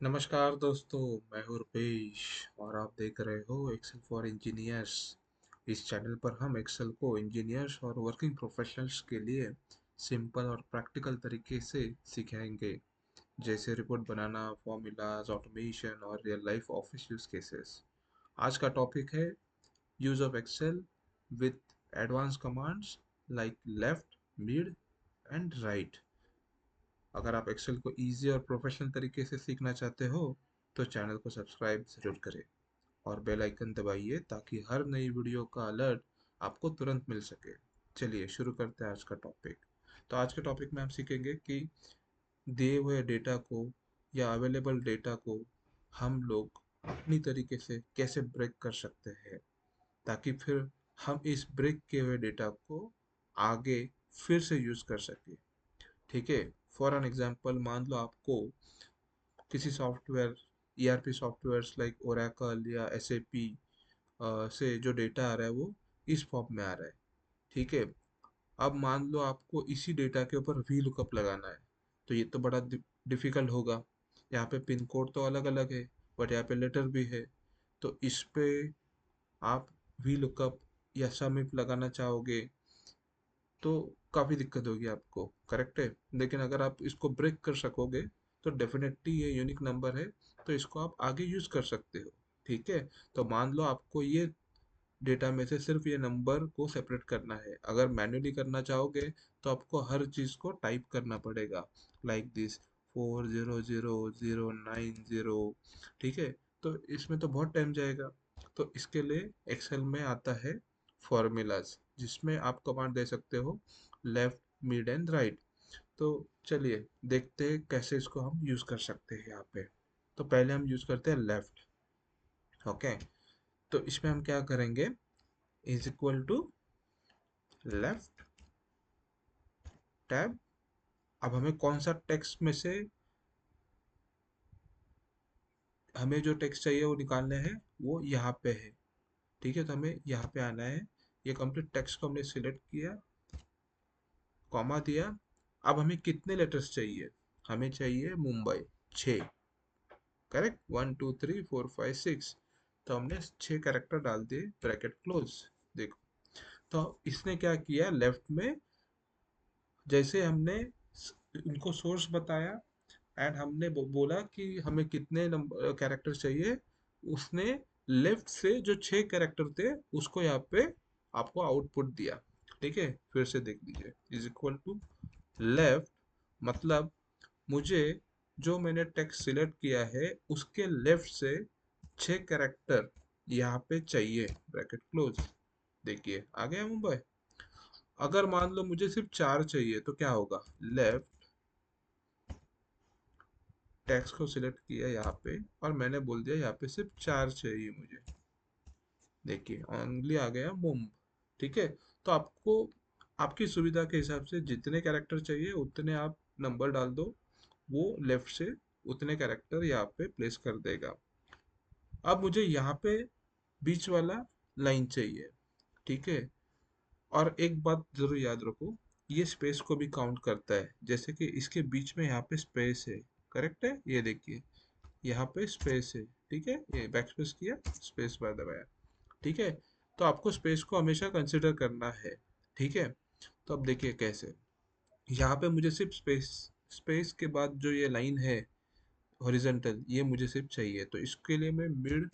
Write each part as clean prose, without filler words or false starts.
नमस्कार दोस्तों। मैं हूँ रुपेश और आप देख रहे हो एक्सेल फॉर इंजीनियर्स। इस चैनल पर हम एक्सेल को इंजीनियर्स और वर्किंग प्रोफेशनल्स के लिए सिंपल और प्रैक्टिकल तरीके से सिखाएंगे, जैसे रिपोर्ट बनाना, फॉर्मूलाज, ऑटोमेशन और real life office use cases. आज का टॉपिक है use of Excel with advance commands like left, mid and right. अगर आप एक्सेल को इजी और प्रोफेशनल तरीके से सीखना चाहते हो तो चैनल को सब्सक्राइब जरूर करें और बेल आइकन दबाइए ताकि हर नई वीडियो का अलर्ट आपको तुरंत मिल सके। चलिए शुरू करते हैं आज का टॉपिक। तो आज के टॉपिक में हम सीखेंगे कि दिए हुए डेटा को या अवेलेबल डेटा को हम लोग अपनी तरीके से कैसे ब्रेक कर सकते हैं, ताकि फिर हम इस ब्रेक किए हुए डेटा को आगे फिर से यूज कर सके। ठीक है। फॉर एन एग्जांपल, मान लो आपको किसी software, ERP softwares like Oracle या एसएपी से जो डेटा आ रहा है वो इस फॉर्म में आ रहा है। ठीक है। अब मान लो आपको इसी डेटा के ऊपर वी लुकअप लगाना है, तो ये तो बड़ा डिफिकल्ट होगा। यहाँ पे पिन कोड तो अलग अलग है, बट यहाँ पे लेटर भी है। तो इस पे आप वी लुकअप या सम इफ लगाना चाहोगे तो काफ़ी दिक्कत होगी आपको, करेक्ट है। लेकिन अगर आप इसको ब्रेक कर सकोगे तो डेफिनेटली ये यूनिक नंबर है, तो इसको आप आगे यूज कर सकते हो। ठीक है। तो मान लो आपको ये डेटा में से सिर्फ ये नंबर को सेपरेट करना है। अगर मैन्युअली करना चाहोगे तो आपको हर चीज़ को टाइप करना पड़ेगा, लाइक दिस 400090। ठीक है। तो इसमें तो बहुत टाइम जाएगा। तो इसके लिए एक्सेल में आता है फॉर्मूलाज, जिसमें आप कमांड दे सकते हो लेफ्ट, मिड एंड राइट। तो चलिए देखते हैं कैसे इसको हम यूज कर सकते हैं यहाँ पे। तो पहले हम यूज करते हैं लेफ्ट। ओके। तो इसमें हम क्या करेंगे, is equal to left tab. अब हमें कौन सा टेक्स्ट में से हमें जो टेक्स्ट चाहिए वो निकालने हैं, वो यहाँ पे है। ठीक है। तो हमें यहाँ पे आना है। ये कंप्लीट टेक्स्ट को हमने सिलेक्ट किया, कॉमा दिया। अब हमें कितने लेटर्स चाहिए, हमें चाहिए मुंबई 6। करेक्ट, 1 2 3 4 5 6। तो हमने 6 कैरेक्टर डाल दिए, ब्रैकेट क्लोज। देखो, तो इसने क्या किया, लेफ्ट में जैसे हमने उनको सोर्स बताया एंड हमने बोला कि हमें कितने नंबर कैरेक्टर चाहिए, उसने लेफ्ट से जो 6 कैरेक्टर थे उसको यहाँ पे आपको आउटपुट दिया। ठीक है। फिर से देख लीजिए, इज इक्वल टू लेफ्ट, मतलब मुझे जो मैंने टेक्स्ट सिलेक्ट किया है उसके लेफ्ट से 6 कैरेक्टर यहाँ पे चाहिए, ब्रैकेट क्लोज। देखिए आ गया मुंबई। अगर मान लो मुझे सिर्फ 4 चाहिए तो क्या होगा, लेफ्ट टेक्स्ट को सिलेक्ट किया यहाँ पे और मैंने बोल दिया यहाँ पे सिर्फ 4 चाहिए मुझे। देखिए ओनली आ गया मुंब। ठीक है। तो आपको आपकी सुविधा के हिसाब से जितने कैरेक्टर चाहिए उतने आप नंबर डाल दो, वो लेफ्ट से उतने कैरेक्टर यहाँ पे प्लेस कर देगा। अब मुझे यहाँ पे बीच वाला लाइन चाहिए। ठीक है। और एक बात जरूर याद रखो, ये स्पेस को भी काउंट करता है। जैसे कि इसके बीच में यहाँ पे स्पेस है, करेक्ट है, ये देखिए यहाँ पे स्पेस है। ठीक है। ये बैक स्पेस किया, स्पेस बार दबाया। ठीक है। तो आपको स्पेस को हमेशा कंसिडर करना है। ठीक है। तो अब देखिए कैसे, यहाँ पे मुझे सिर्फ स्पेस, स्पेस के बाद जो ये लाइन है हॉरिजेंटल, ये मुझे सिर्फ चाहिए। तो इसके लिए मैं मिड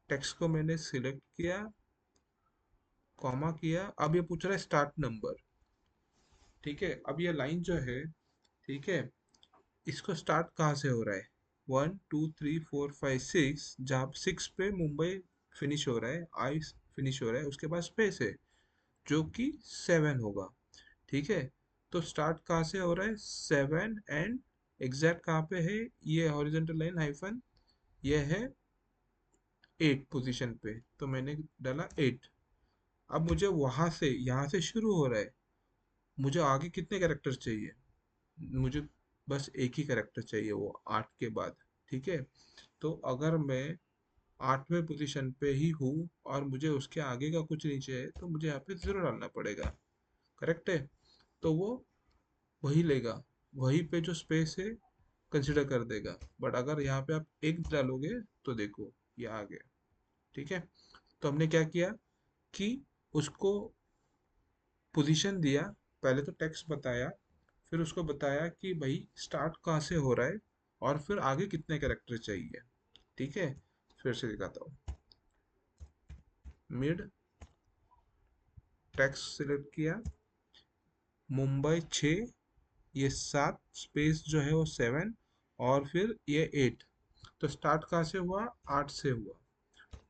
टेक्स्ट को मैंने सिलेक्ट किया, कॉमा किया। अब ये पूछ रहा है स्टार्ट नंबर। ठीक है। अब ये लाइन जो है, ठीक है, इसको स्टार्ट कहाँ से हो रहा है, 1 2 3 4 5 6, जहाँ 6 पे मुंबई फिनिश हो रहा है, आई फिनिश हो रहा है, उसके बाद स्पेस है जो कि 7 होगा। ठीक है। तो स्टार्ट कहाँ से हो रहा है, 7 एंड एग्जैक्ट कहाँ पे है, ये हॉरिजॉन्टल लाइन हाइफन, ये है 8 पोजीशन पे, तो मैंने डाला 8। अब मुझे वहां से, यहाँ से शुरू हो रहा है, मुझे आगे कितने कैरेक्टर चाहिए, मुझे बस एक ही कैरेक्टर चाहिए, वो 8 के बाद। ठीक है। तो अगर मैं 8वें पोजीशन पे ही हूँ और मुझे उसके आगे का कुछ नहीं चाहिए तो मुझे यहाँ पे 0 डालना पड़ेगा, करेक्ट है। तो वो वही लेगा, वहीं पे जो स्पेस है कंसिडर कर देगा। बट अगर यहाँ पे आप एक डालोगे तो देखो ये आ गया। ठीक है, तो हमने क्या किया कि उसको पोजीशन दिया, पहले तो टेक्स्ट बताया, फिर उसको बताया कि भाई स्टार्ट कहाँ से हो रहा है और फिर आगे कितने कैरेक्टर चाहिए। ठीक है, फिर से दिखाता हूँ। मिड टेक्स्ट सिलेक्ट किया, मुंबई 6, ये 7 स्पेस जो है वो 7, और फिर ये 8। तो स्टार्ट कहाँ से हुआ, 8 से हुआ।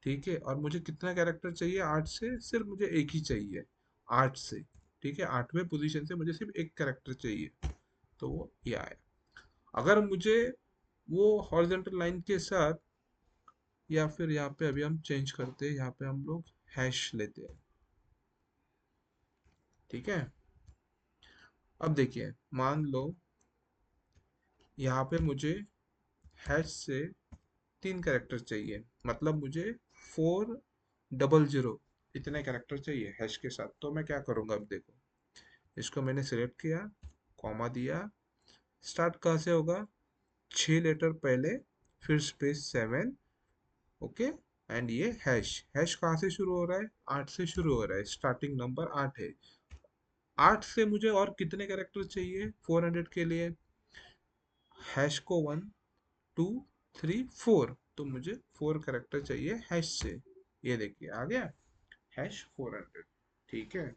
ठीक है, और मुझे कितना कैरेक्टर चाहिए 8 से, सिर्फ मुझे एक ही चाहिए 8 से। ठीक है, 8वें पोजीशन से मुझे सिर्फ एक कैरेक्टर चाहिए, तो वो ये आया। अगर मुझे वो हॉरिजॉन्टल लाइन के साथ, या फिर यहाँ पे अभी हम चेंज करते हैं, यहाँ पे हम लोग हैश लेते हैं। ठीक है, अब देखिए, मान लो यहाँ पे मुझे हैश से 3 कैरेक्टर चाहिए, मतलब मुझे 400 इतने कैरेक्टर चाहिए हैश के साथ। तो मैं क्या करूँगा, अब देखो, इसको मैंने सिलेक्ट किया, कॉमा दिया, स्टार्ट कहाँ से होगा, 6 लेटर पहले, फिर स्पेस 7। ओके, एंड ये हैश, हैश कहाँ से शुरू हो रहा है, 8 से शुरू हो रहा है, स्टार्टिंग नंबर 8 है। 8 से मुझे और कितने कैरेक्टर चाहिए 400 के लिए, हैश को 1 2 3 4, तो मुझे 4 कैरेक्टर चाहिए हैश से। ये देखिए आ गया हैश 400। ठीक है,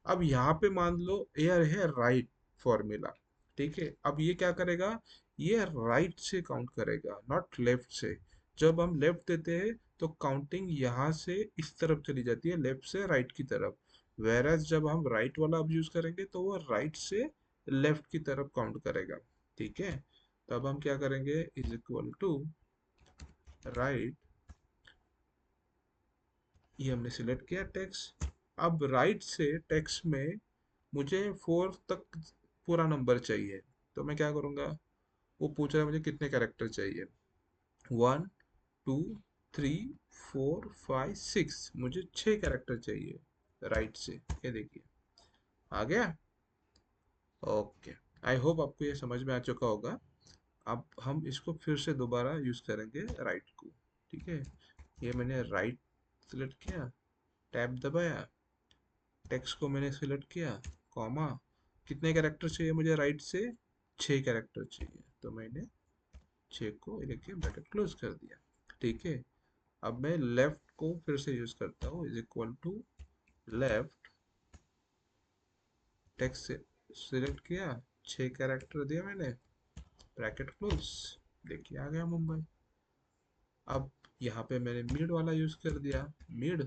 अब यहाँ पे मान लो एयर है राइट फॉर्मूला। ठीक है, अब ये क्या करेगा, ये राइट से काउंट करेगा, नॉट लेफ्ट से। जब हम लेफ्ट देते हैं तो काउंटिंग यहाँ से इस तरफ चली जाती है, लेफ्ट से राइट की तरफ। वेरएज जब हम राइट वाला अब यूज करेंगे तो वो राइट से लेफ्ट की तरफ काउंट करेगा। ठीक है, तो अब हम क्या करेंगे, इज इक्वल टू राइट, ये हमने सिलेक्ट किया टेक्स्ट। अब राइट से टेक्स्ट में मुझे 4 तक पूरा नंबर चाहिए, तो मैं क्या करूँगा, वो पूछ रहा है मुझे कितने कैरेक्टर चाहिए, 1 2 3 4 5 6, मुझे 6 कैरेक्टर चाहिए राइट से। ये देखिए आ गया। ओके, आई होप आपको ये समझ में आ चुका होगा। अब हम इसको फिर से दोबारा यूज करेंगे राइट को। ठीक है, ये मैंने राइट सिलेक्ट किया, टैब दबाया, टेक्स्ट को मैंने सिलेक्ट किया, कॉमा, कितने कैरेक्टर चाहिए मुझे राइट से, 6 कैरेक्टर चाहिए, तो मैंने 6 को देखिए ब्रैकेट क्लोज कर दिया। ठीक है, अब मैं लेफ्ट को फिर से यूज करता हूँ, is equal to left, text से सिलेक्ट किया, 6 कैरेक्टर दिया मैंने, ब्रैकेट क्लोज, देखिए आ गया मुंबई। अब यहाँ पे मैंने मिड वाला यूज कर दिया, मिड,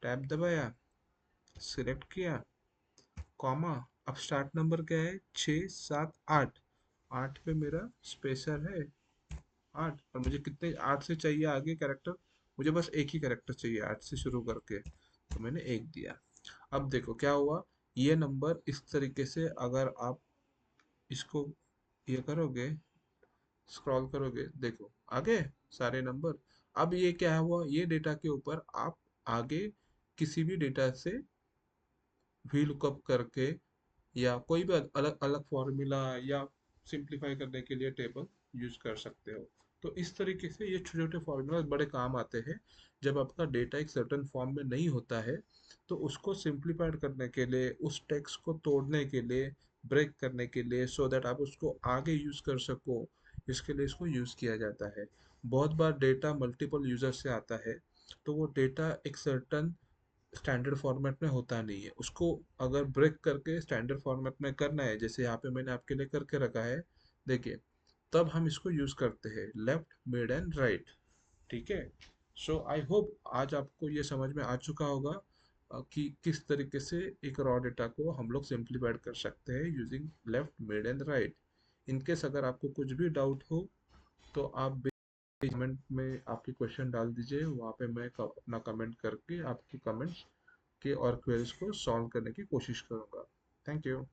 टैब दबाया, सिलेक्ट किया, कॉमा, अब स्टार्ट नंबर क्या है, 6 7 8, 8 पे मेरा स्पेसर है 8, और मुझे कितने 8 से चाहिए आगे कैरेक्टर, मुझे बस एक ही कैरेक्टर चाहिए 8 से शुरू करके, तो मैंने एक दिया। अब देखो क्या हुआ, ये नंबर इस तरीके से अगर आप इसको ये करोगे, स्क्रॉल करोगे, देखो आगे सारे नंबर। अब ये क्या हुआ, ये डेटा के ऊपर आप आगे किसी भी डेटा से वी लुकअप करके, या कोई भी अलग अलग फॉर्मूला, या सिंप्लीफाई करने के लिए टेबल यूज कर सकते हो। तो इस तरीके से ये छोटे छोटे फॉर्मूला बड़े काम आते हैं। जब आपका डेटा एक सर्टेन फॉर्म में नहीं होता है, तो उसको सिंप्लीफाइड करने के लिए, उस टेक्स्ट को तोड़ने के लिए, ब्रेक करने के लिए, सो दैट आप उसको आगे यूज कर सको, इसके लिए इसको यूज किया जाता है। बहुत बार डेटा मल्टीपल यूजर से आता है, तो वो डेटा एक सर्टन स्टैंडर्ड फॉर्मेट में होता नहीं है, उसको अगर ब्रेक करके स्टैंडर्ड फॉर्मेट में करना है, जैसे यहाँ पे मैंने आपके लिए करके रखा है, देखिए, तब हम इसको यूज करते हैं लेफ्ट मिड एंड राइट। ठीक है, सो आई होप आज आपको ये समझ में आ चुका होगा कि किस तरीके से एक रॉ डेटा को हम लोग सिंप्लीफाइड कर सकते हैं using left mid and right. In case अगर आपको कुछ भी डाउट हो, तो आप कमेंट में आपकी क्वेश्चन डाल दीजिए, वहाँ पे मैं अपना कमेंट करके आपकी कमेंट्स के और क्वेरीज को सॉल्व करने की कोशिश करूँगा। Thank you.